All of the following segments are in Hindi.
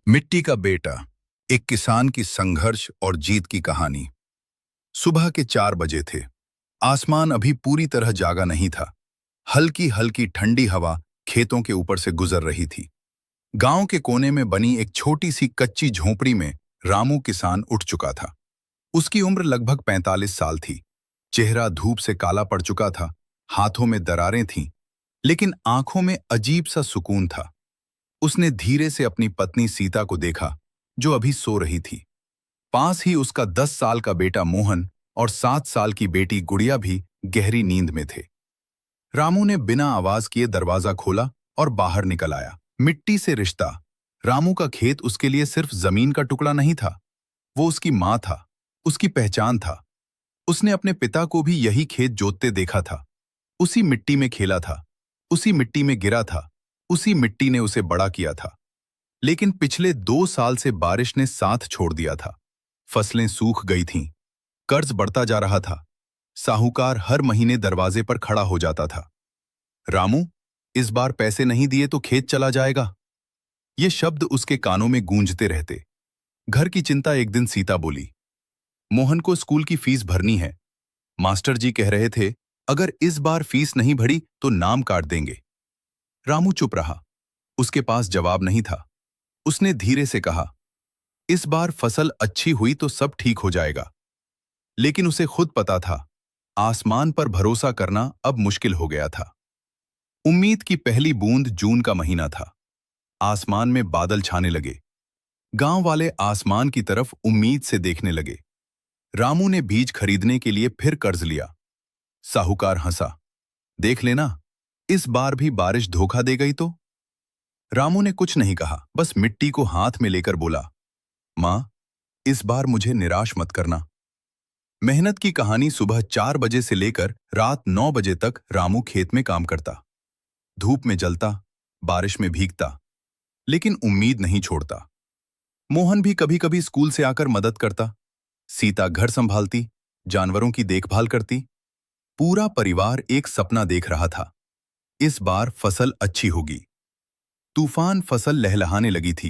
मिट्टी का बेटा, एक किसान की संघर्ष और जीत की कहानी। सुबह के 4 बजे थे। आसमान अभी पूरी तरह जागा नहीं था। हल्की हल्की ठंडी हवा खेतों के ऊपर से गुजर रही थी। गांव के कोने में बनी एक छोटी सी कच्ची झोंपड़ी में रामू किसान उठ चुका था। उसकी उम्र लगभग 45 साल थी। चेहरा धूप से काला पड़ चुका था, हाथों में दरारें थीं, लेकिन आंखों में अजीब सा सुकून था। उसने धीरे से अपनी पत्नी सीता को देखा, जो अभी सो रही थी। पास ही उसका 10 साल का बेटा मोहन और 7 साल की बेटी गुड़िया भी गहरी नींद में थे। रामू ने बिना आवाज किए दरवाजा खोला और बाहर निकल आया। मिट्टी से रिश्ता। रामू का खेत उसके लिए सिर्फ जमीन का टुकड़ा नहीं था, वो उसकी माँ था, उसकी पहचान था। उसने अपने पिता को भी यही खेत जोतते देखा था। उसी मिट्टी में खेला था, उसी मिट्टी में गिरा था, उसी मिट्टी ने उसे बड़ा किया था। लेकिन पिछले 2 साल से बारिश ने साथ छोड़ दिया था। फसलें सूख गई थीं, कर्ज बढ़ता जा रहा था, साहूकार हर महीने दरवाजे पर खड़ा हो जाता था। रामू, इस बार पैसे नहीं दिए तो खेत चला जाएगा। ये शब्द उसके कानों में गूंजते रहते। घर की चिंता। एक दिन सीता बोली, मोहन को स्कूल की फीस भरनी है। मास्टर जी कह रहे थे, अगर इस बार फीस नहीं भरी तो नाम काट देंगे। रामू चुप रहा। उसके पास जवाब नहीं था। उसने धीरे से कहा, इस बार फसल अच्छी हुई तो सब ठीक हो जाएगा। लेकिन उसे खुद पता था, आसमान पर भरोसा करना अब मुश्किल हो गया था। उम्मीद की पहली बूंद। जून का महीना था। आसमान में बादल छाने लगे। गांव वाले आसमान की तरफ उम्मीद से देखने लगे। रामू ने बीज खरीदने के लिए फिर कर्ज लिया। साहूकार हंसा, देख लेना, इस बार भी बारिश धोखा दे गई तो। रामू ने कुछ नहीं कहा, बस मिट्टी को हाथ में लेकर बोला, मां, इस बार मुझे निराश मत करना। मेहनत की कहानी। सुबह 4 बजे से लेकर रात 9 बजे तक रामू खेत में काम करता। धूप में जलता, बारिश में भीगता, लेकिन उम्मीद नहीं छोड़ता। मोहन भी कभी कभी स्कूल से आकर मदद करता। सीता घर संभालती, जानवरों की देखभाल करती। पूरा परिवार एक सपना देख रहा था, इस बार फसल अच्छी होगी। तूफान फसल लहलहाने लगी थी।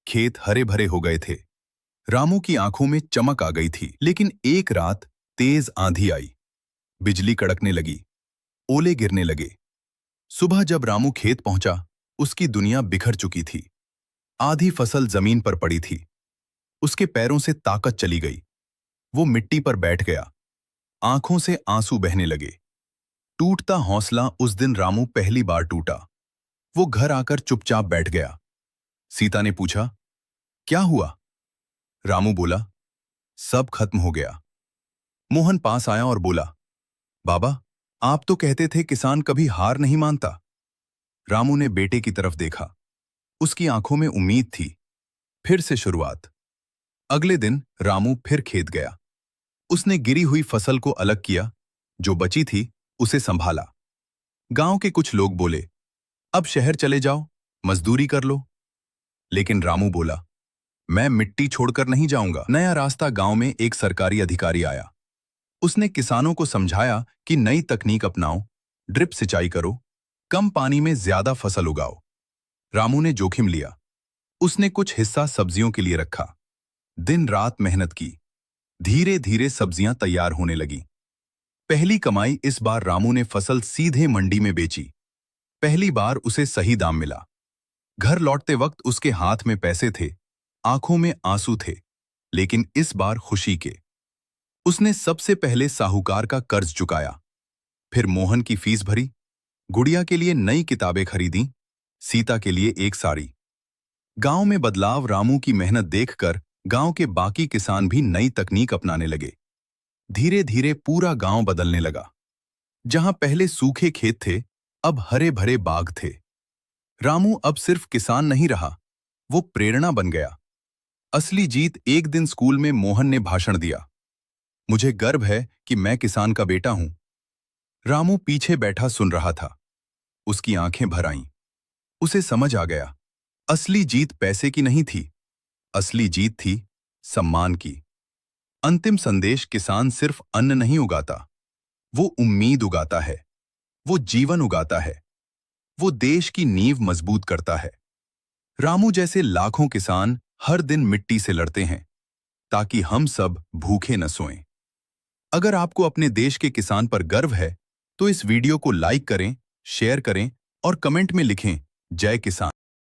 खेत हरे भरे हो गए थे। रामू की आंखों में चमक आ गई थी। लेकिन एक रात तेज आंधी आई। बिजली कड़कने लगी, ओले गिरने लगे। सुबह जब रामू खेत पहुंचा, उसकी दुनिया बिखर चुकी थी। आधी फसल जमीन पर पड़ी थी। उसके पैरों से ताकत चली गई। वो मिट्टी पर बैठ गया। आंखों से आंसू बहने लगे। टूटता हौसला। उस दिन रामू पहली बार टूटा। वो घर आकर चुपचाप बैठ गया। सीता ने पूछा, क्या हुआ? रामू बोला, सब खत्म हो गया। मोहन पास आया और बोला, बाबा, आप तो कहते थे किसान कभी हार नहीं मानता। रामू ने बेटे की तरफ देखा। उसकी आंखों में उम्मीद थी। फिर से शुरुआत। अगले दिन रामू फिर खेत गया। उसने गिरी हुई फसल को अलग किया, जो बची थी उसे संभाला। गांव के कुछ लोग बोले, अब शहर चले जाओ, मजदूरी कर लो। लेकिन रामू बोला, मैं मिट्टी छोड़कर नहीं जाऊंगा। नया रास्ता। गांव में एक सरकारी अधिकारी आया। उसने किसानों को समझाया कि नई तकनीक अपनाओ, ड्रिप सिंचाई करो, कम पानी में ज्यादा फसल उगाओ। रामू ने जोखिम लिया। उसने कुछ हिस्सा सब्जियों के लिए रखा। दिन रात मेहनत की। धीरे धीरे सब्जियां तैयार होने लगी। पहली कमाई। इस बार रामू ने फसल सीधे मंडी में बेची। पहली बार उसे सही दाम मिला। घर लौटते वक्त उसके हाथ में पैसे थे, आंखों में आंसू थे, लेकिन इस बार खुशी के। उसने सबसे पहले साहूकार का कर्ज चुकाया, फिर मोहन की फीस भरी, गुड़िया के लिए नई किताबें खरीदी, सीता के लिए एक साड़ी। गांव में बदलाव। रामू की मेहनत देखकर गांव के बाकी किसान भी नई तकनीक अपनाने लगे। धीरे धीरे पूरा गांव बदलने लगा। जहां पहले सूखे खेत थे, अब हरे भरे बाग थे। रामू अब सिर्फ किसान नहीं रहा, वो प्रेरणा बन गया। असली जीत। एक दिन स्कूल में मोहन ने भाषण दिया, मुझे गर्व है कि मैं किसान का बेटा हूं। रामू पीछे बैठा सुन रहा था। उसकी आंखें भर आईं। उसे समझ आ गया, असली जीत पैसे की नहीं थी, असली जीत थी सम्मान की। अंतिम संदेश। किसान सिर्फ अन्न नहीं उगाता, वो उम्मीद उगाता है, वो जीवन उगाता है, वो देश की नींव मजबूत करता है। रामू जैसे लाखों किसान हर दिन मिट्टी से लड़ते हैं ताकि हम सब भूखे न सोएं। अगर आपको अपने देश के किसान पर गर्व है, तो इस वीडियो को लाइक करें, शेयर करें और कमेंट में लिखें, जय किसान।